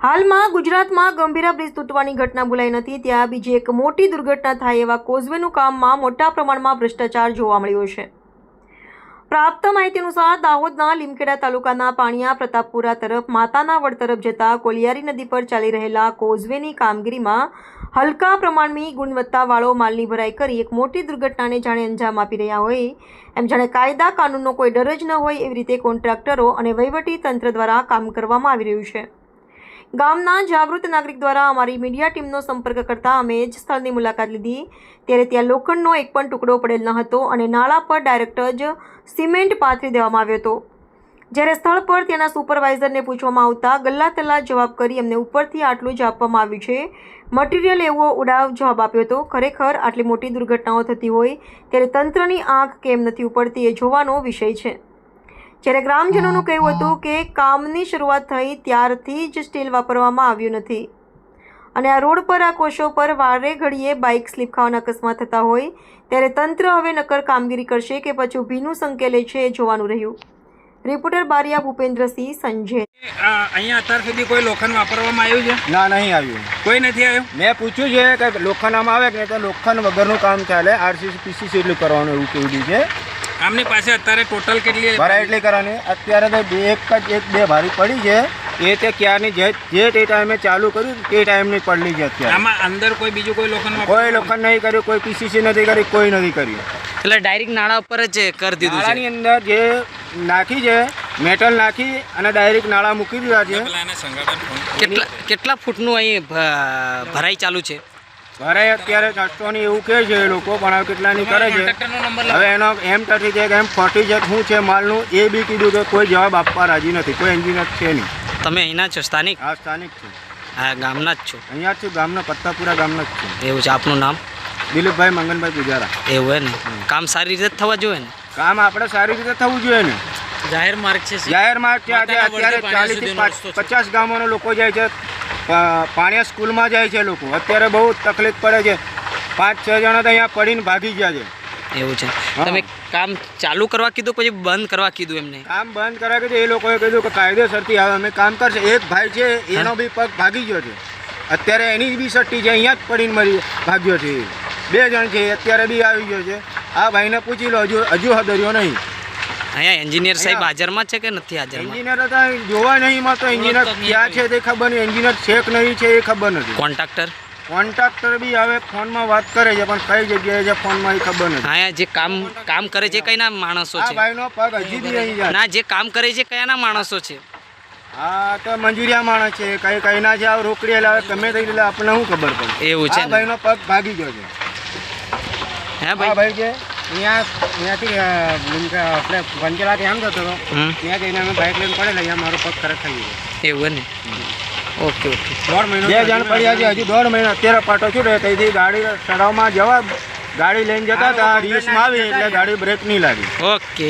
હાલમાં ગુજરાતમાં ગંભીરા બ્રિજ તૂટવાની ઘટના ભૂલાઈ નથી, ત્યાં બીજી એક મોટી દુર્ઘટના થાય એવા કોઝવેનું કામમાં મોટા પ્રમાણમાં ભ્રષ્ટાચાર જોવા મળ્યો છે। પ્રાપ્ત માહિતી અનુસાર દાહોદના લીમખેડા તાલુકાના પાણિયા પ્રતાપપુરા તરફ માતાના વડ તરફ જતા કોલિયારી નદી પર ચાલી રહેલા કોઝવેની કામગીરીમાં હલકા પ્રમાણની ગુણવત્તાવાળો માલની ભરાઈ કરી એક મોટી દુર્ઘટનાને જાણે અંજામ આપી રહ્યા હોય એમ જાણે કાયદા કાનૂનનો કોઈ ડર જ ન હોય એવી રીતે કોન્ટ્રાક્ટરો અને વહીવટી તંત્ર દ્વારા કામ કરવામાં આવી રહ્યું છે। ગામના જાગૃત નાગરિક દ્વારા અમારી મીડિયા ટીમનો સંપર્ક કરતા અમે જ સ્થળની મુલાકાત લીધી ત્યારે ત્યાં લોખંડનો એક પણ ટુકડો પડેલ ન હતો અને નાળા પર ડાયરેક્ટ જ સિમેન્ટ પાથરી દેવામાં આવ્યો હતો। જ્યારે સ્થળ પર તેના સુપરવાઇઝરને પૂછવામાં આવતા ગલ્લા તલ્લા જવાબ કરી એમને ઉપરથી આટલું જ આપવામાં આવ્યું છે, મટીરિયલ એવો ઉડાવ જવાબ આપ્યો હતો। ખરેખર આટલી મોટી દુર્ઘટનાઓ થતી હોય ત્યારે તંત્રની આંખ કેમ નથી ઉપડતી એ જોવાનો વિષય છે। જ્યારે ગ્રામજનોનું કહેવું હતું કે કામની શરૂઆત થઈ ત્યારથી જ સ્ટીલ વાપરવામાં આવ્યું નથી અને આ રોડ પર આ કોશો પર વારે ઘડીએ બાઇક સ્લીપ ખાવાના અકસ્માત થતા હોય ત્યારે તંત્ર હવે નક્કર કામગીરી કરશે કે પછી ભીનું સંકેલે છે એ જોવાનું રહ્યું। રિપોર્ટર બારિયા ભૂપેન્દ્રસિંહ સંજય। અહીંયા અત્યાર સુધી કોઈ લોખંડ વાપરવામાં આવ્યું છે? ના, નહીં આવ્યું, કોઈ નથી આવ્યું। મેં પૂછ્યું છે કે લોખંડ આમાં આવે કે નહીં, તો લોખંડ વગરનું કામ ચાલે, આરસીસી પીસીસી એટલું કરવાનું એવું કહ્યું છે। આમની પાસે અત્યારે ટોટલ કેટલી ભરાઈ એટલી કરવાની? અત્યારે તો એક બે ભારી પડી છે, એ તે ક્યારની જે તે ટાઈમે ચાલુ કર્યું તે ટાઈમની પડલી છે અત્યારે। આમાં અંદર કોઈ બીજું કોઈ લોખંડ કોઈ લોખંડ નહીં કર્યું, કોઈ પીસીસી નથી કરી, કોઈ નથી કર્યું, એટલે ડાયરેક્ટ નાળા ઉપર જ કરી દીધું છે। નાળાની અંદર જે નાખી છે મેટલ નાખી અને ડાયરેક્ટ નાળા મૂકી દીધા છે। કેટલા ફૂટનું અહીં ભરાઈ ચાલુ છે? ભરાઈ અત્યારે 400ની એવું કહે છે એ લોકો, પણ હવે કેટલાની કરે છે હવે એનો M30 છે કે M40 છે શું છે માલનું એ બી કીધું કે કોઈ જવાબ આપવા રાજી નથી, કોઈ એન્જિનિયર છે નહીં। તમે અહીંના છો? સ્થાનિક? હા, સ્થાનિક છું, હા, ગામના જ છો? અહીંયા જ છું, ગામના પ્રતાપપુરા ગામના જ છું। એવું છે, આપનું નામ? દિલીપભાઈ મંગનભાઈ પૂજારા। એવું હે ને? કામ સારી રીતે થવા જોઈએ ને? કામ આપણે સારી રીતે થવું જોઈએ ને। જાહેર માર્ગ છે? જાહેર માર્ગ છે, અત્યારે 40 થી 50 ગામોના લોકો જાય છે, પાણીયા સ્કૂલમાં જાય છે લોકો, અત્યારે બહુ તકલીફ પડે છે, 5-6 જણા તો અહીંયા પડીને ભાગી ગયા છે। એવું છે, તમે કામ ચાલુ કરવા કીધું પછી બંધ કરવા કીધું એમને? કામ બંધ કરવા કીધું, એ લોકોએ કીધું કે કાયદેસરથી આવે અમે કામ કરશે। એક ભાઈ છે એનો બી પગ ભાગી ગયો છે, અત્યારે એની બી સટ્ટી છે, અહીંયા જ પડીને ભાગ્યો છે। 2 જણ છે અત્યારે બી આવી ગયો છે, આ ભાઈને પૂછી લો, હજુ હદર્યો નહીં। અહીંયા એન્જિનિયર સાહેબ હાજરમાં છે કે નથી હાજરમાં? એન્જિનિયર હતા જોવા નહીં મળતો, એન્જિનિયર ક્યાં છે તે ખબર નહીં, એન્જિનિયર છે કે નહીં છે એ ખબર નથી। કોન્ટ્રાક્ટર બી હવે ફોનમાં વાત કરે છે, પણ કઈ જગ્યાએ છે ફોનમાં એ ખબર નથી। અહીંયા જે કામ કરે છે કઈના માણસો છે? આ ભાઈનો પગ હજી બી નહીં જાય ના, જે કામ કરે છે કયાના માણસો છે? હા, તો મંજૂરિયા માણસ છે, કઈ ના છે, રોકડી લાવે ગમે તે એટલે આપણને શું ખબર પડે? એવું છે, ભાઈનો પગ ભાગી ગયો છે। હે ભાઈ છે અહીંયાથી આપણે વંચેલાથી આમ જતો હતો, ત્યાં જઈને અમે બાઇક લઈને પડેલા, અહીંયા મારો પગ ખરાબ થઈ ગયો। એવું ને? ઓકે ઓકે, 1.5 મહિનો 2 જણ પડ્યા છે, હજુ 1.5 મહિના અત્યારે પાટો છૂટે તેથી ગાડી સડાવમાં જવા ગાડી લઈને જતા હતા, રેસમાં આવી એટલે ગાડી બ્રેક નહીં લાગી। ઓકે।